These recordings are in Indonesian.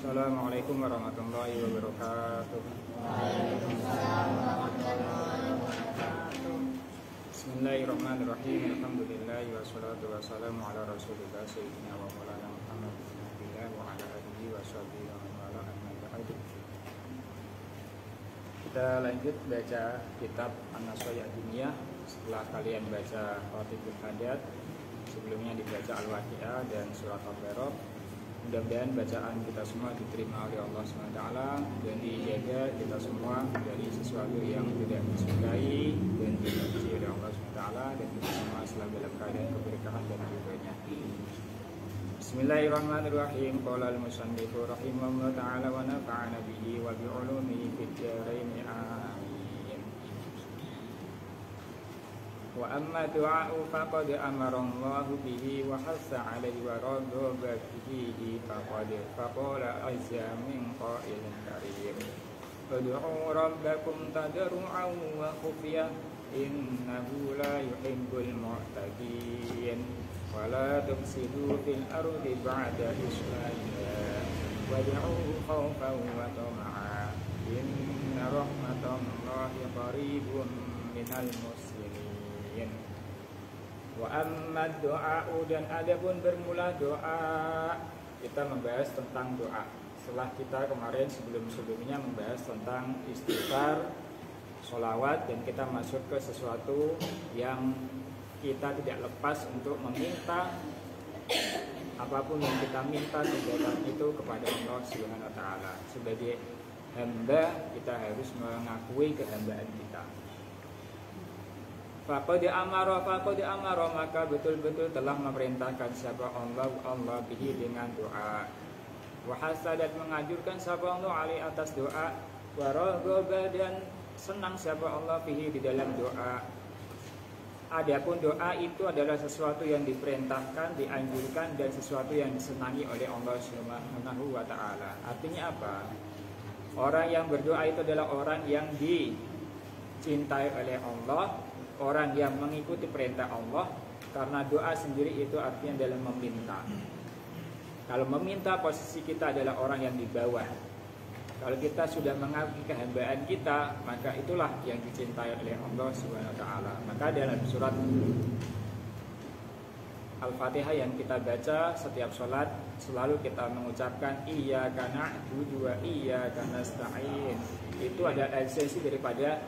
Assalamualaikum warahmatullahi wabarakatuh. Bismillahirrahmanirrahim. Alhamdulillahi wassalatu wassalamu ala rasulillah sayyidina wa maulana Muhammad bin Abdillah wa ala alihi wa sahbihi wa man wala amma ba'du. Kita lanjut baca kitab An-Nasaihat Diniyah. Setelah kalian baca Khatibul Hadat, sebelumnya dibaca Al-Waqi'ah dan Surat Al-Baqarah. Mudah-mudahan bacaan kita semua diterima oleh Allah SWT dan dijaga kita semua dari sesuatu yang tidak disukai dan dibenci oleh Allah SWT, dan kita semua selalu dalam keadaan keberkahan dan ridhonya. Bismillahirrahmanirrahim. Qala al-musannifu rahimahullah ta'ala wa nafa'ana bihi wa bi'ulumihi fid dharain. Wa amma du'a'u faqad amara Allah bihi wa hassa 'alaihi wa raghaba fihi faqala azza min qa'ilin karim ud'u rabbakum tadarru'an wa khufyah innahu la yuhibbul mu'tadin wa la tufsidu fil ardi ba'da islahiha wad'uhu khawfan wa tama'an inna rahmatallahi qaribun minal muslimin. Wa amma doa, dan adapun bermula doa, kita membahas tentang doa. Setelah kita kemarin sebelumnya membahas tentang istighfar, sholawat, dan kita masuk ke sesuatu yang kita tidak lepas untuk meminta apapun yang kita minta kebaikan itu kepada Allah Subhanahu wa Ta'ala. Sebagai hamba kita harus mengakui kehambaan kita. Faqad amara maka betul-betul telah memerintahkan siapa Allah bihi dengan doa. Wa hasadat mengajurkan siapa Allah alai atas doa. Wa raghaba dan senang siapa Allah bihi di dalam doa. Adapun doa itu adalah sesuatu yang diperintahkan, dianjurkan, dan sesuatu yang disenangi oleh Allah Subhanahu wa Ta'ala. Artinya apa? Orang yang berdoa itu adalah orang yang dicintai oleh Allah, orang yang mengikuti perintah Allah, karena doa sendiri itu artinya dalam meminta. Kalau meminta, posisi kita adalah orang yang di bawah. Kalau kita sudah mengakui kehambaan kita, maka itulah yang dicintai oleh Allah Subhanahu wa Ta'ala. Maka dalam surat Al-Fatihah yang kita baca setiap sholat, selalu kita mengucapkan iyyaka na'budu wa iyyaka nasta'in. Itu adalah esensi daripada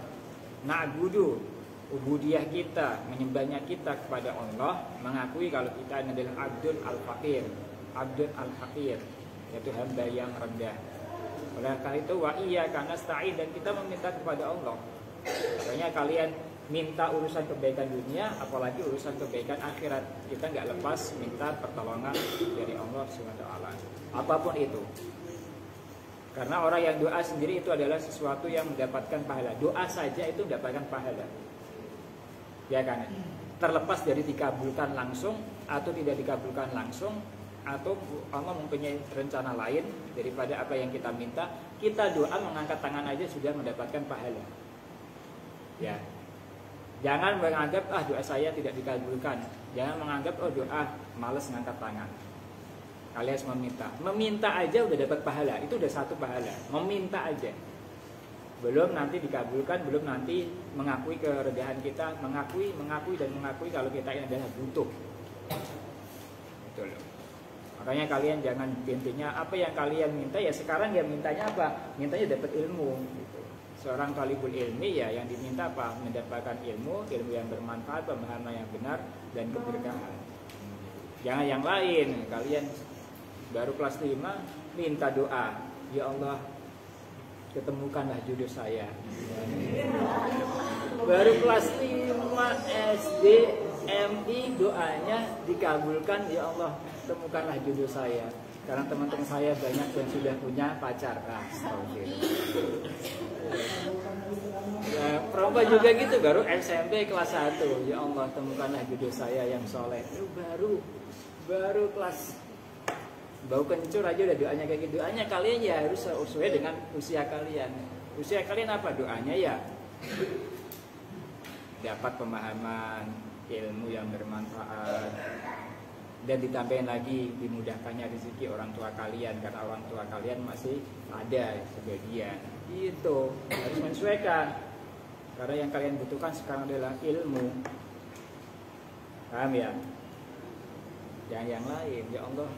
na'budu, ubudiyah kita, menyembahnya kita kepada Allah, mengakui kalau kita adalah abdun al-faqir, yaitu hamba yang rendah. Oleh karena itu wa iyyaka nasta'in, dan kita meminta kepada Allah. Makanya kalian minta urusan kebaikan dunia, apalagi urusan kebaikan akhirat, kita nggak lepas minta pertolongan dari Allah Subhanahu wa Ta'ala, apapun itu. Karena orang yang doa sendiri itu adalah sesuatu yang mendapatkan pahala. Doa saja itu mendapatkan pahala, ya kan? Terlepas dari dikabulkan langsung atau tidak dikabulkan langsung, atau Allah mempunyai rencana lain daripada apa yang kita minta. Kita doa mengangkat tangan aja sudah mendapatkan pahala. Ya, jangan menganggap doa saya tidak dikabulkan. Jangan menganggap doa malas mengangkat tangan. Kalian harus meminta aja udah dapat pahala. Itu udah satu pahala. Meminta aja. Belum nanti dikabulkan, belum nanti mengakui kerendahan kita, mengakui kalau kita ini adalah butuh. Betul. Makanya kalian jangan, intinya apa yang kalian minta ya sekarang ya mintanya apa? Mintanya dapat ilmu gitu. Seorang talibul ilmi ya yang diminta apa? Mendapatkan ilmu yang bermanfaat, pemahaman yang benar, dan keberkahan. Jangan yang lain. Kalian baru kelas 5 minta doa, ya Allah ketemukanlah jodoh saya. Baru kelas 5 SD MI doanya dikabulkan, ya Allah temukanlah jodoh saya. Karena teman-teman saya banyak yang sudah punya pacar. Ya, perempuan juga gitu, baru SMP kelas 1, ya Allah temukanlah jodoh saya yang soleh. Baru kelas bau kencur aja udah doanya kayak gitu. Doanya kalian ya harus sesuai dengan usia kalian. Usia kalian apa doanya ya? Dapat pemahaman, ilmu yang bermanfaat, Dan ditambahin lagi dimudahkannya rezeki orang tua kalian, karena orang tua kalian masih ada sebagian. Itu harus menyesuaikan, karena yang kalian butuhkan sekarang adalah ilmu. Paham ya? Yang lain, ya Allah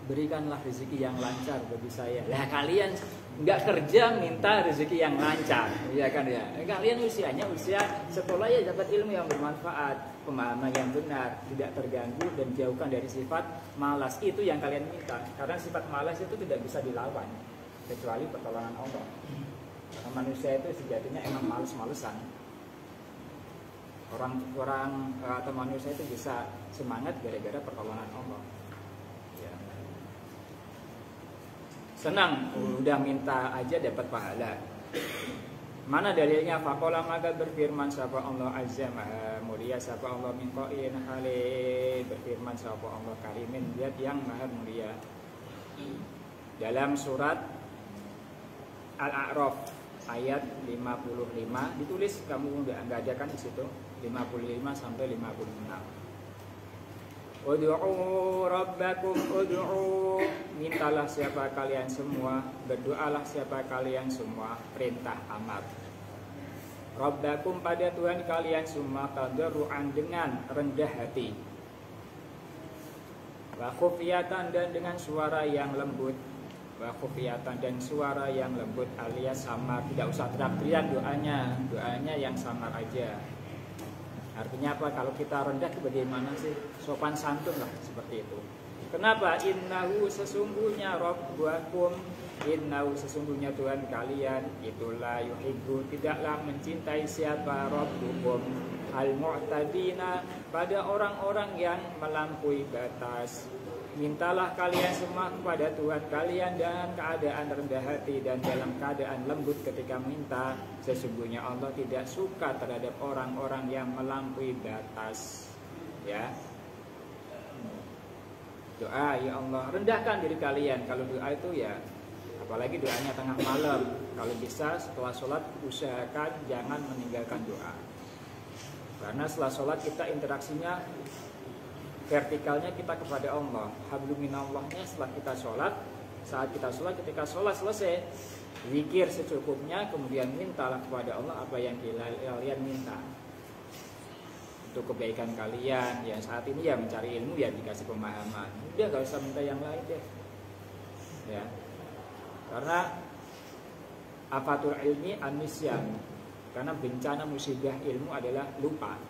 berikanlah rezeki yang lancar bagi saya. Lah kalian nggak kerja minta rezeki yang lancar, ya kan ya? Kalian usianya usia sekolah ya dapat ilmu yang bermanfaat, pemahaman yang benar, tidak terganggu dan jauhkan dari sifat malas. Itu yang kalian minta. Karena sifat malas itu tidak bisa dilawan kecuali pertolongan Allah. Karena manusia itu sejatinya emang males-malesan. Orang atau manusia itu bisa semangat gara-gara pertolongan Allah. Senang, udah minta aja dapat pahala. Mana dalilnya? Faqala, maka berfirman sapa Allah azza maha mulia, sapa Allah min qailin hale, berfirman sapa Allah karimin, zat yang maha mulia. Dalam surat Al-A'raf ayat 55 ditulis, kamu enggak ada kan di situ, 55 sampai 56. Ud'u rabbakum ud'u, mintalah siapa kalian semua, berdoalah siapa kalian semua, perintah amar. Rabbakum, pada Tuhan kalian semua, tadarruan, dengan rendah hati, wa khufiyatan, dan dengan suara yang lembut, wa khufiyatan, dan suara yang lembut alias samar, tidak usah teriak-teriak doanya yang samar aja. Artinya apa? Kalau kita rendah itu bagaimana sih? Sopan santun lah, seperti itu. Kenapa? Innahu, sesungguhnya Rabbakum, innahu, sesungguhnya Tuhan kalian, itulah yuhibbu, tidaklah mencintai siapa Rabbukum, al-mu'tadina, pada orang-orang yang melampaui batas. Mintalah kalian semua kepada Tuhan kalian dengan keadaan rendah hati dan dalam keadaan lembut ketika minta. Sesungguhnya Allah tidak suka terhadap orang-orang yang melampaui batas. Ya. Doa, ya Allah, rendahkan diri kalian. Kalau doa itu ya, apalagi doanya tengah malam, kalau bisa setelah sholat usahakan jangan meninggalkan doa. Karena setelah sholat kita interaksinya, vertikalnya kita kepada Allah. Hablum minallahnya setelah kita sholat, saat kita sholat, ketika sholat selesai, zikir secukupnya, kemudian mintalah kepada Allah apa yang kalian minta untuk kebaikan kalian. Ya saat ini ya mencari ilmu, ya dikasih pemahaman, udah gak usah minta yang lain deh. Ya, karena afatul ilmi an-nisyan, karena bencana musibah ilmu adalah lupa.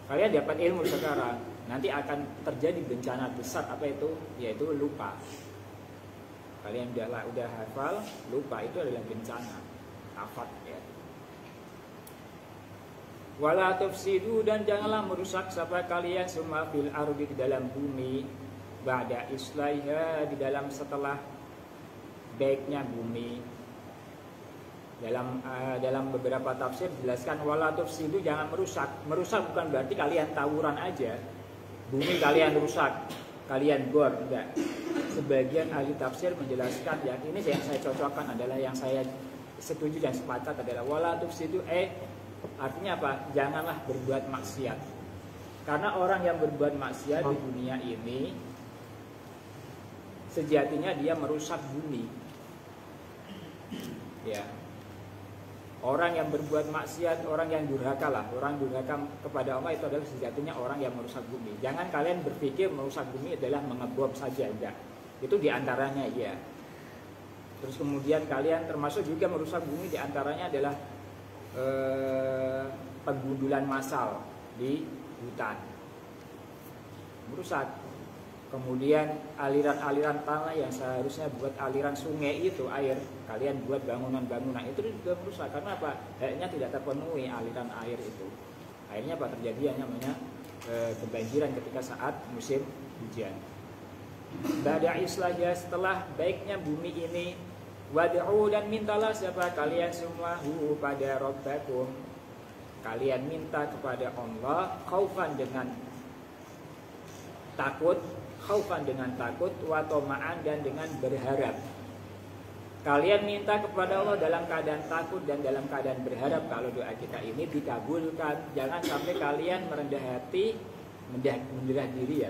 Kalian dapat ilmu sekarang, nanti akan terjadi bencana besar, apa itu? Yaitu lupa. Kalian udah hafal, lupa itu adalah bencana. Afat ya. Wala tufsidu, dan janganlah merusak siapa kalian semua fil ardi, di dalam bumi, ba'da islaiha, di dalam setelah baiknya bumi. Dalam beberapa tafsir dijelaskan wala tufsidu, jangan merusak. Merusak bukan berarti kalian tawuran aja, bumi kalian rusak, kalian gor, enggak. Sebagian ahli tafsir menjelaskan, ya ini yang saya cocokkan adalah yang saya setuju dan sepakat adalah wala tufsidu, artinya apa? Janganlah berbuat maksiat. Karena orang yang berbuat maksiat di dunia ini sejatinya dia merusak bumi. Ya. Orang yang berbuat maksiat, orang yang durhaka lah, orang durhaka kepada Allah itu adalah sejatinya orang yang merusak bumi. Jangan kalian berpikir merusak bumi adalah mengebom saja, enggak. Itu diantaranya ya. Terus kemudian kalian termasuk juga merusak bumi, diantaranya adalah penggundulan massal di hutan, merusak. Kemudian aliran-aliran tanah yang seharusnya buat aliran sungai itu air, kalian buat bangunan-bangunan, itu juga merusak. Karena apa? Haknya tidak terpenuhi aliran air itu. Akhirnya apa terjadi? Yang namanya kebanjiran ketika saat musim hujan. Ba'da islahnya, setelah baiknya bumi ini, wad'u, dan mintalah siapa kalian semua pada Rabbakum, kalian minta kepada Allah, khaufan dengan takut, khaufan dengan takut, wa tama'an, dan dengan berharap. Kalian minta kepada Allah dalam keadaan takut dan dalam keadaan berharap kalau doa kita ini dikabulkan. Jangan sampai kalian merendah hati, menderah diri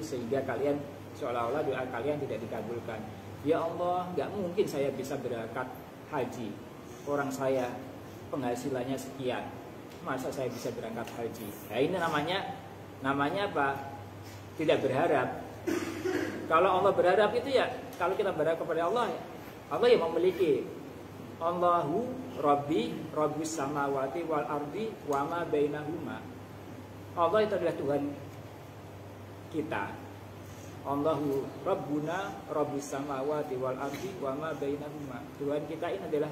sehingga kalian seolah-olah doa kalian tidak dikabulkan. Ya Allah, nggak mungkin saya bisa berangkat haji. Orang saya penghasilannya sekian, masa saya bisa berangkat haji? Nah, ini namanya apa? Tidak berharap. Kalau Allah berharap itu ya, kalau kita berharap kepada Allah, Allah yang memiliki. Allahu Rabbi Rabbus samawati wal ardi wa ma bainahuma. Allah itu adalah Tuhan kita. Allahu Rabbuna Rabbus samawati wal ardi wa ma bainahuma. Tuhan kita ini adalah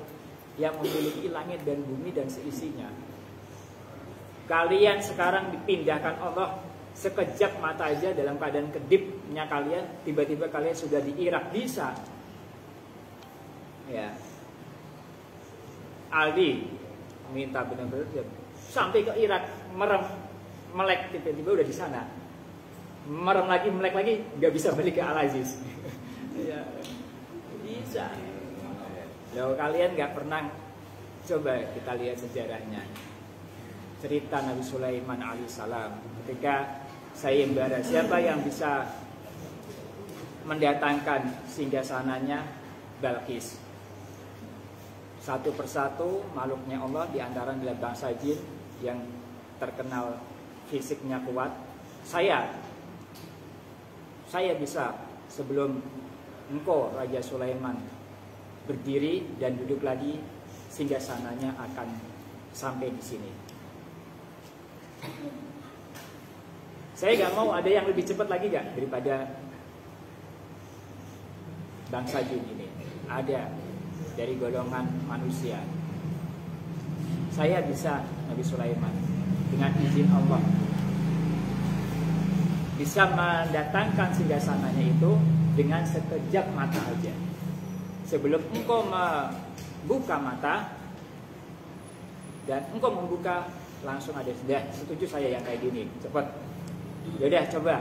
yang memiliki langit dan bumi dan seisinya. Kalian sekarang dipindahkan Allah sekejap mata aja dalam keadaan kedipnya kalian, tiba-tiba kalian sudah di Irak, bisa. Ya. Aldi minta benar-benar sampai ke Irak, merem, melek, tiba-tiba udah di sana. Merem lagi, melek lagi, nggak bisa balik ke Al-Aziz. Ya, bisa. Kalau kalian nggak pernah, coba kita lihat sejarahnya. Cerita Nabi Sulaiman alaihissalam ketika sayembara, siapa yang bisa mendatangkan singgasananya Balqis. Satu persatu makhluknya Allah di antara adalah bangsa jin yang terkenal fisiknya kuat. Saya bisa sebelum engkau Raja Sulaiman berdiri dan duduk lagi, singgasananya akan sampai di sini. Saya gak mau ada yang lebih cepat lagi gak daripada bangsa jin ini. Ada dari golongan manusia. Saya bisa, Nabi Sulaiman dengan izin Allah bisa mendatangkan singgasananya itu dengan sekejap mata aja. Sebelum engkau membuka mata dan engkau membuka, langsung ada. Sudah, setuju saya yang kayak gini, cepat. Yaudah, coba.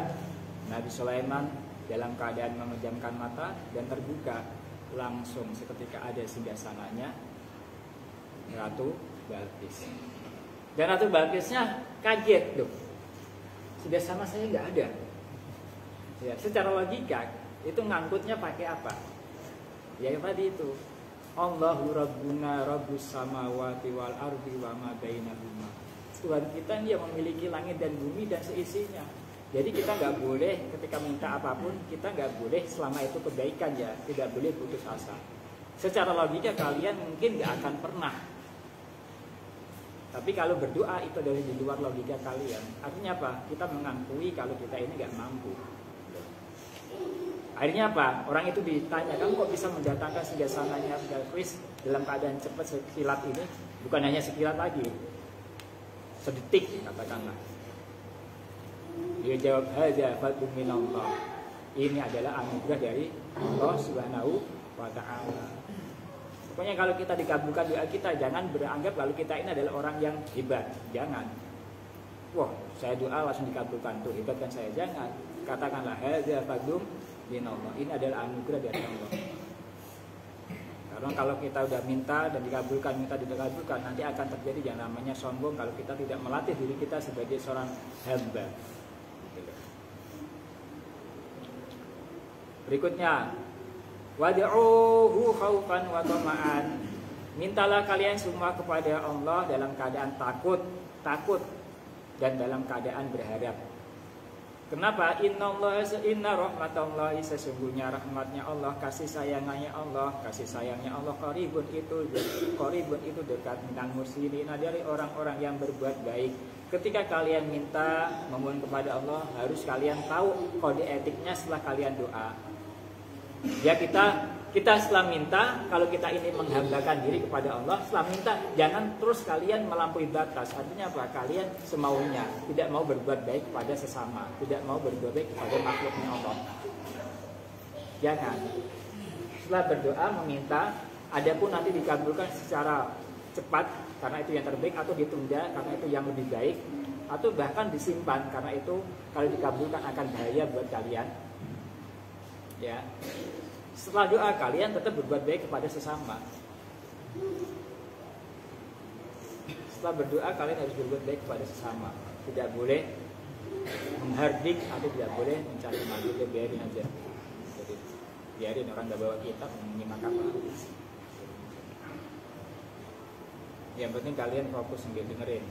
Nabi Sulaiman dalam keadaan memejamkan mata dan terbuka, langsung seketika ada singgasananya Ratu Balqis. Dan Ratu Balqisnya kaget, loh, singgasana saya nggak ada. Ya, secara logika itu ngangkutnya pakai apa? Ya tadi itu, Allahu Rabbuna Rabbus samawati wal ardi wa ma bainahuma. Tuhan kita yang memiliki langit dan bumi dan seisinya. Jadi kita nggak boleh ketika minta apapun, kita nggak boleh selama itu kebaikan ya, tidak boleh putus asa. Secara logika kalian mungkin nggak akan pernah. Tapi kalau berdoa itu adalah di luar logika kalian. Artinya apa? Kita mengakui kalau kita ini nggak mampu. Akhirnya apa? Orang itu ditanya, kamu kok bisa mendatangkan singgasananya Balqis dalam keadaan cepat sekilat ini? Bukan hanya sekilat lagi, sedetik katakanlah. Dia jawab, hadza fadlun minallah. Ini adalah anugerah dari Allah Subhanahu wa taala. Pokoknya kalau kita dikabulkan doa kita, jangan beranggap kalau kita ini adalah orang yang hebat. Jangan. Wah, saya doa langsung dikabulkan, tuh hebat kan saya. Jangan. Katakanlah hadza fadlun minallah. Ini adalah anugerah dari Allah. Karena kalau kita udah minta dan dikabulkan, nanti akan terjadi yang namanya sombong kalau kita tidak melatih diri kita sebagai seorang hamba. Berikutnya, wad'uhu khaufan wa tama'an. Mintalah kalian semua kepada Allah dalam keadaan takut dan dalam keadaan berharap. Kenapa? Inna rahmatallahi, sesungguhnya rahmatnya Allah, kasih sayangnya Allah qaribun itu dekat minal muslimin, dari orang-orang yang berbuat baik. Ketika kalian minta memohon kepada Allah, harus kalian tahu kode etiknya setelah kalian doa. Ya, kita setelah minta, kalau kita ini menghambakan diri kepada Allah, setelah minta jangan terus kalian melampaui batas. Artinya apa? Kalian semaunya, tidak mau berbuat baik kepada sesama, tidak mau berbuat baik kepada makhluknya Allah. Jangan. Setelah berdoa meminta, adapun nanti dikabulkan secara cepat karena itu yang terbaik, atau ditunda karena itu yang lebih baik, atau bahkan disimpan karena itu kalau dikabulkan akan bahaya buat kalian. Ya. Setelah doa kalian tetap berbuat baik kepada sesama. Setelah berdoa kalian harus berbuat baik kepada sesama. Tidak boleh menghardik atau tidak boleh mencari mati, itu biarin aja. Jadi biarin, orang nggak bawa kitab menyimak apa. Yang penting kalian fokus sambil dengerin.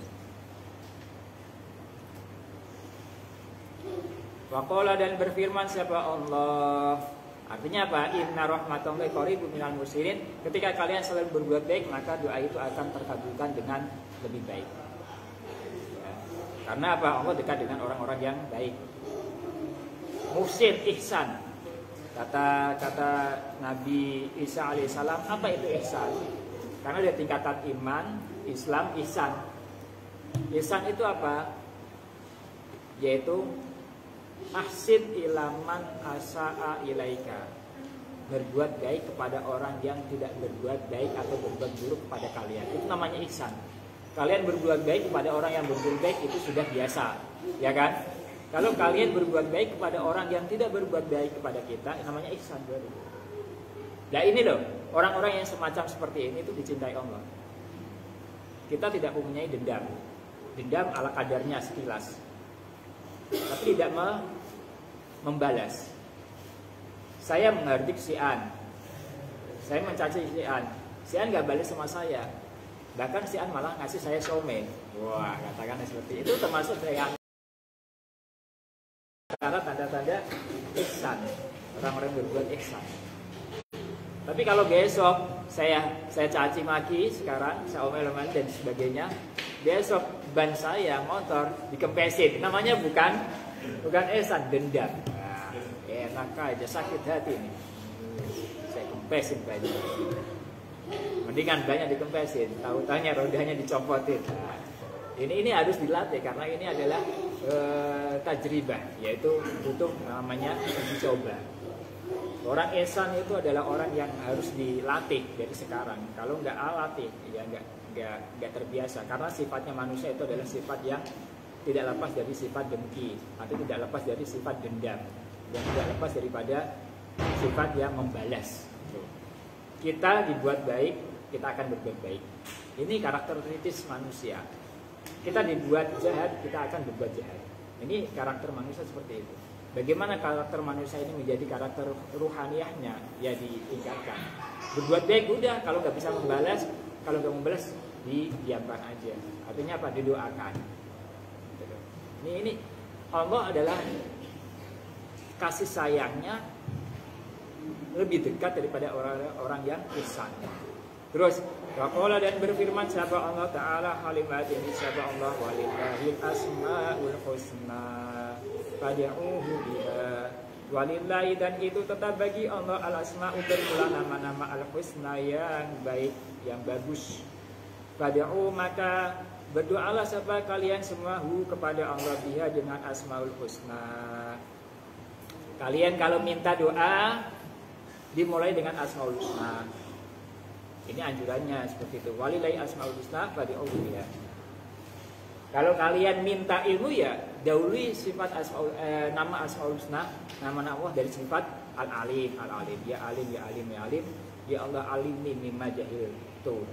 Waqala, dan berfirman siapa Allah. Artinya apa? Inna rahmatallahi qaribun minal muhsinin. Ketika kalian selalu berbuat baik, maka doa itu akan terkabulkan dengan lebih baik. Ya. Karena apa? Allah dekat dengan orang-orang yang baik. Muhsin, ihsan. Kata Nabi Isa alaihissalam, apa itu ihsan? Karena ada tingkatan iman, Islam, ihsan. Ihsan itu apa? Yaitu ahsin ilaman asa'a ilaika, berbuat baik kepada orang yang tidak berbuat baik atau berbuat buruk kepada kalian. Itu namanya ihsan. Kalian berbuat baik kepada orang yang berbuat baik itu sudah biasa, ya kan? Kalau kalian berbuat baik kepada orang yang tidak berbuat baik kepada kita, namanya ihsan. Nah ini loh, orang-orang yang semacam seperti ini itu dicintai Allah. Kita tidak mempunyai dendam. Dendam ala kadarnya sekilas, tapi tidak membalas. Saya menghardik si An, saya mencaci si An gak balas sama saya, bahkan si An malah ngasih saya somai. Wah, katakanlah seperti itu termasuk saya tanda-tanda ihsan, orang-orang berbuat ihsan. Tapi kalau besok saya caci maki sekarang, saya omel-omel dan sebagainya, besok ban saya motor dikempesin, namanya bukan ihsan, dendam. Enak aja, sakit hati nih. Saya kempesin banyak. Mendingan banyak dikempesin, tahu-tanya rodanya dicopotin. Nah, ini harus dilatih karena ini adalah tajribah, yaitu butuh namanya uji coba. Orang ihsan itu adalah orang yang harus dilatih dari sekarang. Kalau nggak latih, ya nggak terbiasa. Karena sifatnya manusia itu adalah sifat yang tidak lepas dari sifat dengki atau tidak lepas dari sifat dendam, yang tidak lepas daripada sifat yang membalas. Kita dibuat baik, kita akan berbuat baik. Ini karakteristik manusia. Kita dibuat jahat, kita akan berbuat jahat. Ini karakter manusia seperti itu. Bagaimana karakter manusia ini menjadi karakter ruhaniyahnya? Ya ditingkatkan. Berbuat baik udah, kalau nggak bisa membalas, kalau nggak membalas didiamkan aja. Artinya apa? Didoakan. Ini Allah adalah kasih sayangnya lebih dekat daripada orang-orang yang ihsan. Terus waqala, dan berfirman siapa Allah Ta'ala, kalimat ini siapa Allah, walillahil asmaul husna fad'uhu biha. Walillahi, dan itu tetap bagi Allah al asma'u, bermula nama-nama al husna yang baik, yang bagus. Fad'u, maka berdoalah siapa kalian semua kepada Allah biha, dengan asmaul husna. Kalian kalau minta doa dimulai dengan asmaul husna. Ini anjurannya seperti itu. Walillahi asmaul husna fad'uhu biha. Kalau kalian minta ilmu ya dahului sifat nama asmaul husna, nama Allah dari sifat al-alim, al-alim. Ya alim, ya alim, ya alim. Ya Allah alimi mimma jahil. Tuh.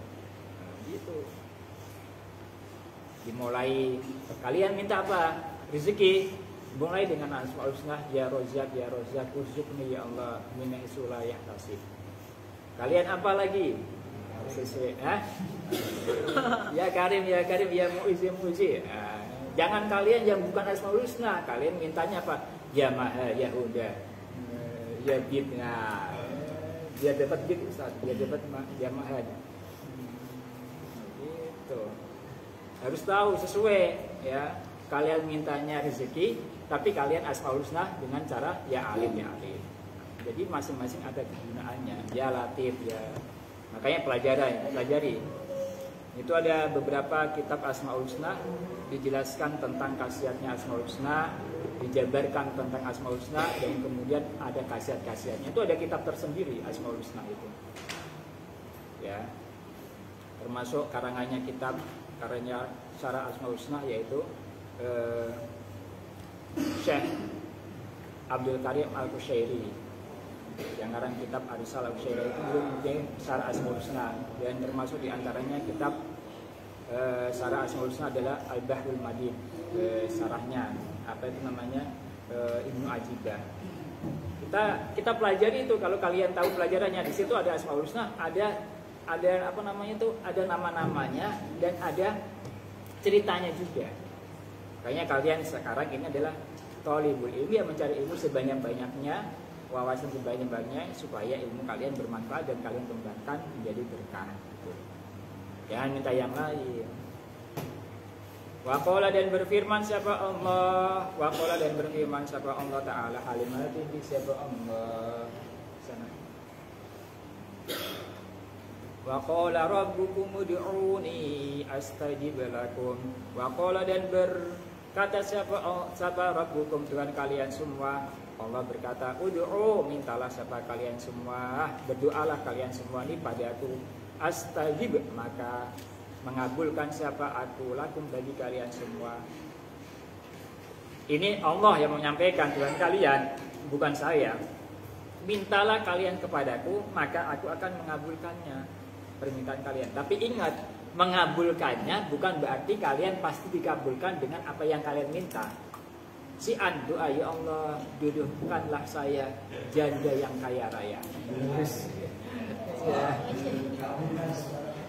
Nah, gitu. Dimulai kalian minta apa? Rezeki. Mulai dengan asmaul husna, ya rozak, ya rozak, urzuqni ya Allah min haitsu la yahtasib. Kalian apa lagi? Sesuai, ya Karim, ya Karim, ya Mu'izz, ya Mu'izz. Jangan kalian yang bukan asmaul husna, kalian mintanya apa? Ya Maha, ya Huda, ya Bid. Nah, dia dapat Bid Ustaz, dia dapat ya Maha. Gitu. Harus tahu sesuai ya. Kalian mintanya rezeki, tapi kalian asmaul husna dengan cara ya alim, ya alim. Jadi masing-masing ada kegunaannya. Ya Latif, ya. Makanya pelajari. Itu ada beberapa kitab asmaul husna, dijelaskan tentang khasiatnya asmaul husna, dijabarkan tentang asmaul husna, dan kemudian ada khasiat-khasiatnya. Itu ada kitab tersendiri asmaul husna itu. Ya. Termasuk karangannya Syarah Asmaul Husna, yaitu Syekh Abdul Karim Al-Qushairi, yang ngarang kitab Arisal Al-Qushairi itu belum mempunyai Syarah Asmaul Husna, dan termasuk diantaranya kitab Syarah Asmaul Husna adalah Al-Bahrul Madid, syarahnya apa itu namanya Ibnu Ajibah. Kita pelajari itu, kalau kalian tahu pelajarannya, di situ ada Asmaul Husna, ada apa namanya itu, ada nama-namanya dan ada ceritanya juga. Kayaknya kalian sekarang ini adalah thalibul ilmi yang mencari ilmu sebanyak-banyaknya, wawasan sebanyak-banyaknya supaya ilmu kalian bermanfaat dan kalian kembangkan menjadi berkah. Jangan minta yang lain. Waqala dan berfirman siapa Allah, waqala dan berfirman siapa Allah Ta'ala Halimah tinggi siapa Allah sana. Waqala rabbukum ud'uni astajib lakum. Waqala dan berkata siapa rabbukum Tuhan kalian semua. Allah berkata ud'u, mintalah siapa kalian semua, berdoalah kalian semua ini padaku, astajib maka mengabulkan siapa aku lakum bagi kalian semua. Ini Allah yang menyampaikan Tuhan kalian, bukan saya. Mintalah kalian kepadaku, maka aku akan mengabulkannya permintaan kalian. Tapi ingat, mengabulkannya bukan berarti kalian pasti dikabulkan dengan apa yang kalian minta. Si'an doa, ya Allah, duduhkanlah saya janda yang kaya raya. Ya.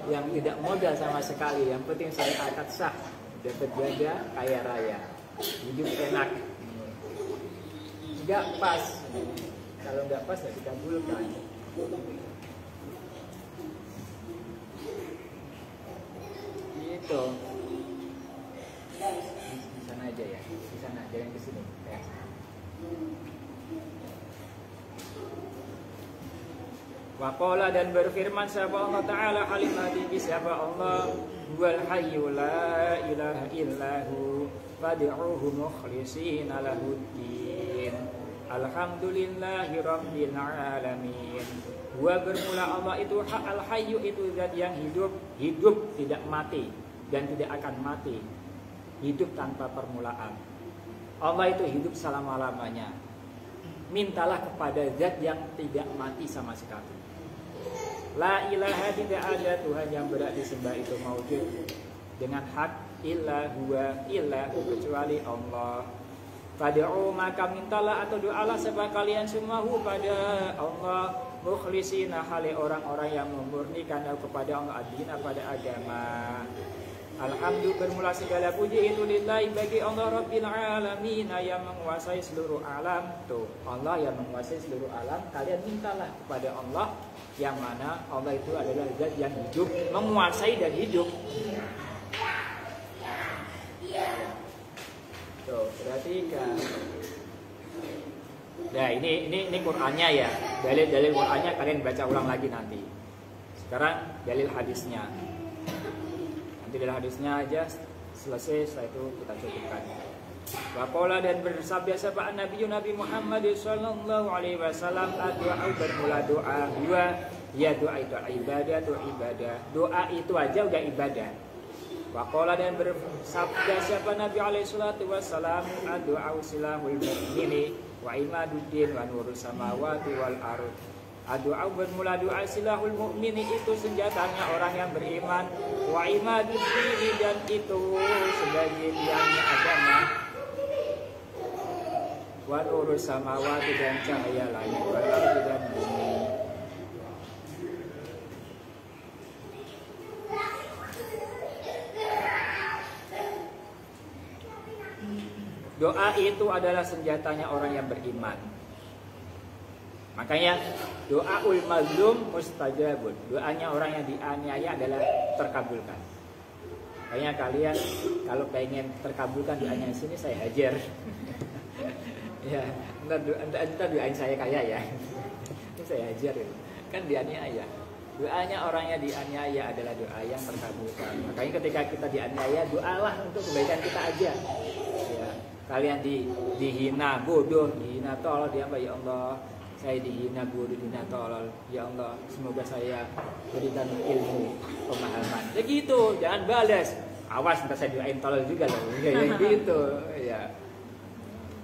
Yang tidak modal sama sekali, yang penting saya akad sah, dapat janda kaya raya, hidup enak. Nggak pas, kalau nggak pas ya dikabulkan. Gitu. Di sana aja ya, di sana jangan ke sini. Ya. Waqala dan berfirman siapa Allah Ta'ala Halimah tinggi siapa Allah wal hayyu la ilaha illahu fad'uhu mukhlishina lahuddin alhamdulillahi rabbil alamin. Wa bermula Allah itu al hayyu itu zat yang hidup tidak mati dan tidak akan mati, hidup tanpa permulaan. Allah itu hidup selama-lamanya. Mintalah kepada zat yang tidak mati sama sekali. La ilaha, tidak ada Tuhan yang berhak disembah itu maujud dengan hak illa huwa kecuali Allah. Fad'u maka mintalah atau doalah sebab kalian semua pada Allah mukhlisina hale orang-orang yang memurnikan kepada Allah ad-dina pada agama. Alhamdulillah bermula segala puji itu lillahi bagi Allah Rabbil alamin yang menguasai seluruh alam. Tuh, Allah yang menguasai seluruh alam, kalian mintalah kepada Allah yang mana Allah itu adalah zat yang hidup, menguasai dan hidup. Tuh, perhatikan. Nah, ini Qur'annya ya. Dalil Qur'annya kalian baca ulang lagi nanti. Sekarang dalil hadisnya. Nanti dalil hadisnya aja selesai, setelah itu kita cukupkan. Waqala dan bersabda siapa Nabi Muhammad sallallahu alaihi wasallam, doa bermula doa dua ya doa itu ibadah. Doa itu aja udah ibadah. Waqala dan bersabda siapa Nabi alaihi salatu wasallam, doa silahul mu'mini wa imaduddin wa nurus samawati wal ardh. Doa bermula doa silahul mu'mini itu senjatanya orang yang beriman, wa imaduddin dan itu sebagai tiangnya agama, wa nurus samawati dan cahaya langit wal ardh dan bumi. Doa itu adalah senjatanya orang yang beriman. Makanya doaul mazlum mustajabun. Doanya orang yang dianiaya adalah terkabulkan. Makanya kalian kalau pengen terkabulkan doanya di sini saya hajar. Ya, entar doain saya kaya ya. Ini saya hajar ya. Kan dianiaya. Doanya orang yang dianiaya adalah doa yang terkabulkan. Makanya ketika kita dianiaya, doalah untuk kebaikan kita aja. Ya. Kalian dihina bodoh, dihina tolol, dia apa ya Allah? Saya dihina bodoh, dihina tolol. Ya Allah, semoga saya berikan ilmu, pemahaman. Ya gitu, jangan balas. Awas ntar saya doain tolol juga loh. Ya gitu, ya.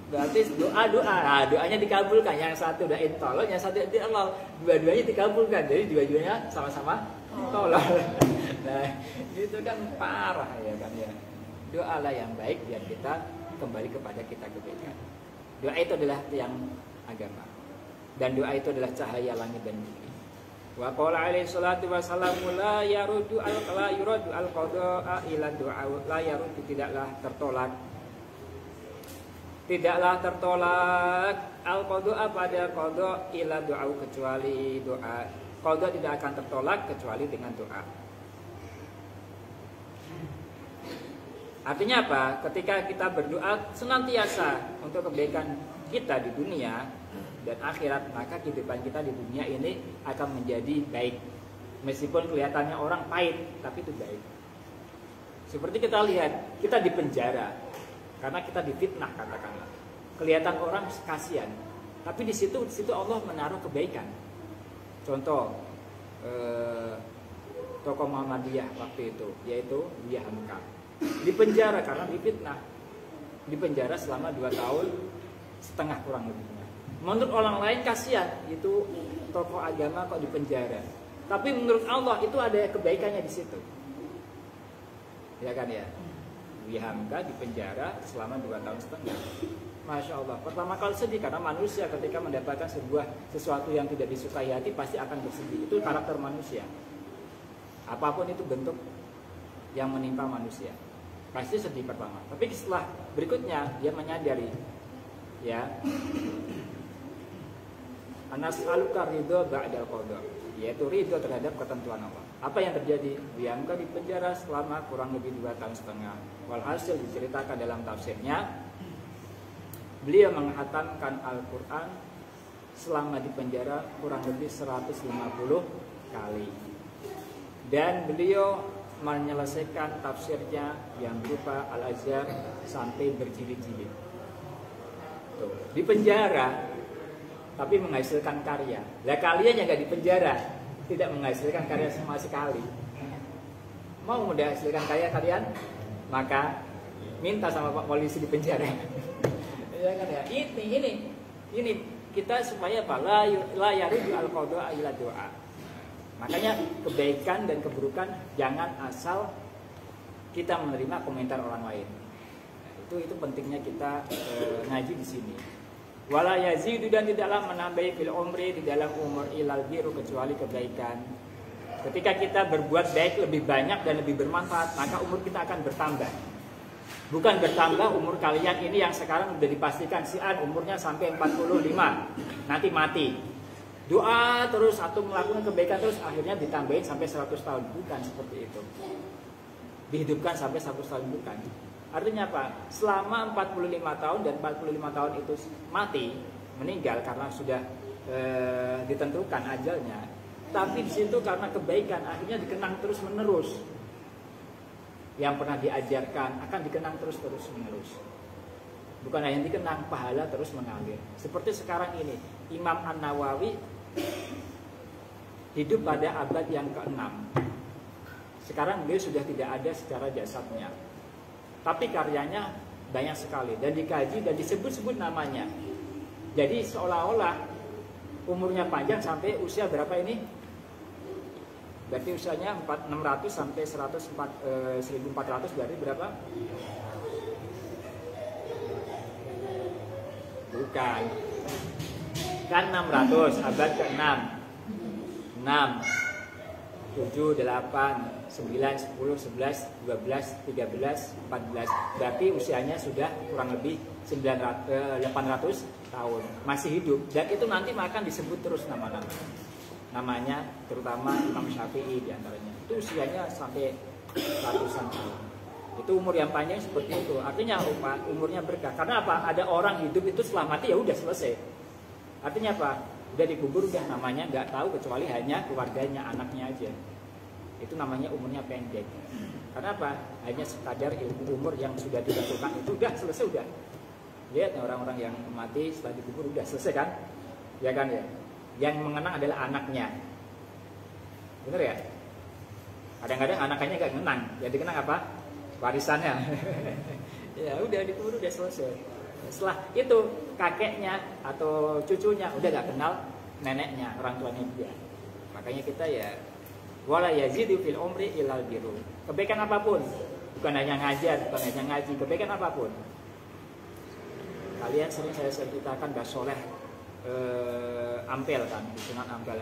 Berarti doa, nah, doanya dikabulkan. Yang satu doain tolol, yang satu doain Allah. Dua-duanya dikabulkan. Jadi dua-duanya sama-sama tolol. Nah, itu kan parah ya kan ya. Doalah yang baik biar kita kembali kepada kita kebaikan. Doa itu adalah tiang agama. Dan doa itu adalah cahaya langit dan bumi. Wa qala alaihi salatu wasallam la yaruddu al-qada'a ila du'a, la yaruddu, tidaklah tertolak al-qada'a pada qada ila du'a, kecuali doa. Qada tidak akan tertolak kecuali dengan doa. Artinya apa? Ketika kita berdoa senantiasa untuk kebaikan kita di dunia dan akhirat, maka kehidupan kita di dunia ini akan menjadi baik. Meskipun kelihatannya orang pahit, tapi itu baik. Seperti kita lihat, kita di penjara karena kita difitnah, katakanlah. Kelihatan orang kasihan, tapi di situ Allah menaruh kebaikan. Contoh tokoh Muhammadiyah waktu itu, yaitu Buya Hamka, di penjara karena difitnah. Di penjara selama 2 tahun setengah kurang lebihnya. Menurut orang lain kasihan, itu tokoh agama kok di penjara. Tapi menurut Allah itu ada kebaikannya di situ. Ya kan ya? Buya Hamka di penjara selama 2 tahun setengah. Masya Allah. Pertama kali sedih karena manusia ketika mendapatkan sesuatu yang tidak disukai hati pasti akan bersedih. Itu karakter manusia. Apapun itu bentuk yang menimpa manusia, pasti sedih pertama. Tapi setelah berikutnya dia menyadari, ya, anas'aluka ridho ba'dal qada, yaitu ridho terhadap ketentuan Allah. Apa yang terjadi? Buya Hamka di penjara selama kurang lebih 2 tahun setengah. Walhasil diceritakan dalam tafsirnya, beliau menghatamkan Al-Quran selama di penjara kurang lebih 150 kali. Dan beliau menyelesaikan tafsirnya yang berupa Al-Azhar sampai berjilid-jilid. Di penjara tapi menghasilkan karya. Lah kalian yang gak di penjara tidak menghasilkan karya sama sekali. Mau menghasilkan karya kalian? Maka minta sama Pak Polisi di penjara. Ya kan ya? Ini kita supaya apa? La yarudu al-qada'a ila doa. Makanya kebaikan dan keburukan jangan asal kita menerima komentar orang lain. Itu pentingnya kita ngaji di sini. Wala yazidu, dan tidaklah menambahi fil umri, di dalam umur, ilal biru, kecuali kebaikan. Ketika kita berbuat baik lebih banyak dan lebih bermanfaat, maka umur kita akan bertambah. Bukan bertambah umur kalian ini yang sekarang sudah dipastikan si A umurnya sampai 45, nanti mati. Doa terus atau melakukan kebaikan terus, akhirnya ditambahin sampai 100 tahun. Bukan seperti itu. Dihidupkan sampai 100 tahun, bukan. Artinya apa? Selama 45 tahun dan 45 tahun itu mati, meninggal karena sudah ditentukan ajalnya. Tapi di situ karena kebaikan akhirnya dikenang terus menerus. Yang pernah diajarkan akan dikenang terus menerus. Bukan hanya dikenang, pahala terus mengalir. Seperti sekarang ini, Imam An-Nawawi hidup pada abad yang ke-6. Sekarang beliau sudah tidak ada secara jasadnya, tapi karyanya banyak sekali dan dikaji dan disebut-sebut namanya. Jadi seolah-olah umurnya panjang sampai usia berapa ini? Berarti usianya 600 sampai 1400, berarti berapa? Bukan. Kan 600, abad ke-6. 6, 7, 8, 9, 10, 11, 12, 13, 14. Berarti usianya sudah kurang lebih 800 tahun. Masih hidup. Dan itu nanti akan disebut terus namanya, terutama Imam Syafi'i diantaranya. Itu usianya sampai ratusan tahun. Itu umur yang panjang seperti itu. Artinya umurnya berkah. Karena apa? Ada orang hidup itu setelah mati ya udah selesai. Artinya apa? Udah dikubur, udah namanya nggak tahu kecuali hanya keluarganya, anaknya aja. Itu namanya umurnya pendek. Karena apa? Hanya sekadar umur yang sudah ditentukan itu udah selesai, udah. Lihat orang-orang yang mati setelah dikubur udah selesai kan? Ya kan ya? Yang mengenang adalah anaknya. Bener ya? Kadang-kadang anaknya nggak mengenang. Yang dikenang apa? Warisannya. Ya udah dikubur udah selesai. Setelah itu kakeknya atau cucunya udah gak kenal neneknya, orang tuanya dia. Makanya kita ya wala yazidu fil umri ilal biru. Kebaikan apapun, bukan hanya ngajar, bukan hanya ngaji, kebaikan apapun. kalian sering saya ceritakan Mbah Soleh Ampel kan, di Sunan Ampel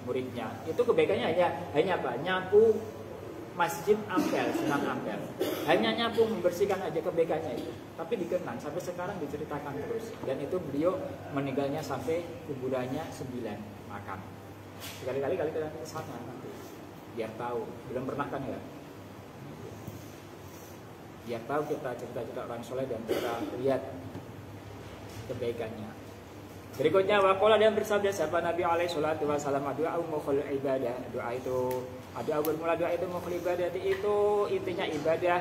muridnya. Itu kebaikannya hanya apa? Nyapu Masjid Ampel, Sunan Ampel. Hanya nyapu membersihkan aja kebaikannya itu. Tapi dikenang sampai sekarang diceritakan terus. Dan itu beliau meninggalnya sampai kuburannya 9 makam. Sekali-kali kita ke sana nanti. Biar tahu, belum pernah kan ya? Biar tahu kita cerita-cerita orang soleh dan kita lihat kebaikannya. Berikutnya waqala dan bersabda siapa Nabi alaihi salatu wasallam, doa mukhul ibadah. Doa bermula doa itu mukhul ibadah itu intinya ibadah.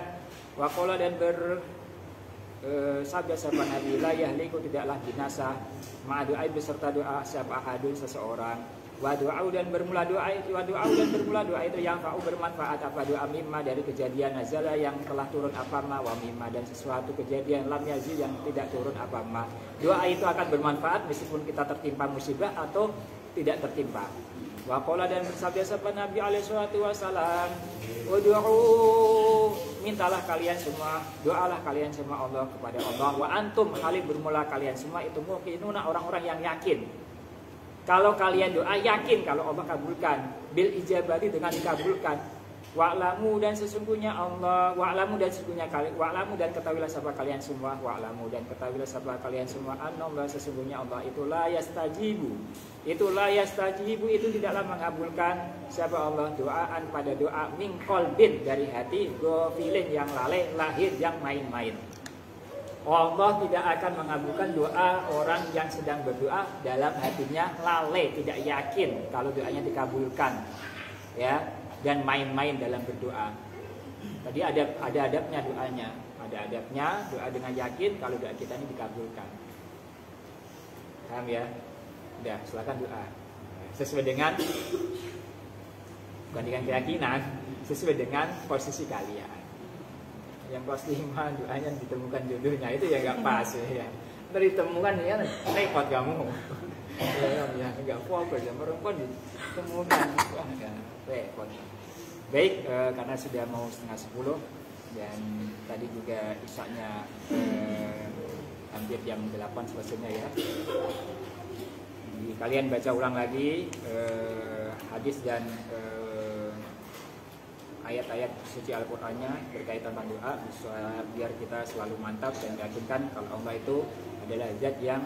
Waqala dan bersabda siapa Nabi la yahliku tidaklah binasa ma doa beserta doa siapa ahadun seseorang. Wa doa dan bermula doa itu yang fa'u bermanfaat apa doa mimma dari kejadian nazala yang telah turun apa ma wa mimma dan sesuatu kejadian lam yazil yang tidak turun apa ma. Doa itu akan bermanfaat meskipun kita tertimpa musibah atau tidak tertimpa. Wa qala dan bersabda sabda Nabi alaihi salatu wasalam, ud'u mintalah kalian semua, doalah kalian semua Allah kepada Allah wa antum halim bermula kalian semua itu muqinuna orang-orang yang yakin. Kalau kalian doa yakin kalau Allah kabulkan, bil ijabati dengan dikabulkan. Wa'lamu dan sesungguhnya Allah, wa'lamu dan sesungguhnya kalian, wa'lamu dan ketahuilah siapa kalian semua, wa'lamu dan ketahuilah siapa kalian semua, annallahu sesungguhnya Allah itu la yastajibu. Itu la yastajibu itu tidaklah mengabulkan siapa Allah doaan pada doa min qalbin dari hati, ghafilin yang lalai, lahir yang main-main. Allah tidak akan mengabulkan doa orang yang sedang berdoa dalam hatinya lalai, tidak yakin kalau doanya dikabulkan, ya, dan main-main dalam berdoa. Tadi ada adabnya doanya, ada adabnya doa dengan yakin kalau doa kita ini dikabulkan. Paham ya? Udah, silakan doa sesuai dengan bukan dengan keyakinan, sesuai dengan posisi kalian. Yang kelas 5 doanya ditemukan jodohnya itu ya nggak pas ya. Ntar ditemukan ya repot kamu. Ya nggak fokus ya perempuan ditemukan wah nggak repot. Baik karena sudah mau 9:30 dan tadi juga isaknya hampir jam 8 selesainya ya. Jadi, kalian baca ulang lagi hadis dan ayat-ayat suci Al-Qur'annya berkaitan dengan doa biar kita selalu mantap dan yakinkan kalau Allah itu adalah zat yang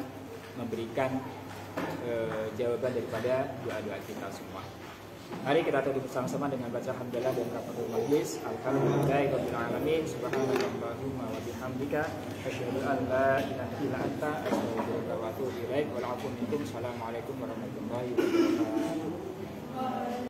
memberikan jawaban daripada doa-doa kita semua. Mari kita tutup bersama-sama dengan baca hamdalah dan kafatul majlis. Alhamdulillahirabbil alamin, subhanallahumma wa bihamdika asyhadu an la ilaha illa anta astaghfiruka wa atubu ilaik. Assalamualaikum warahmatullahi wabarakatuh.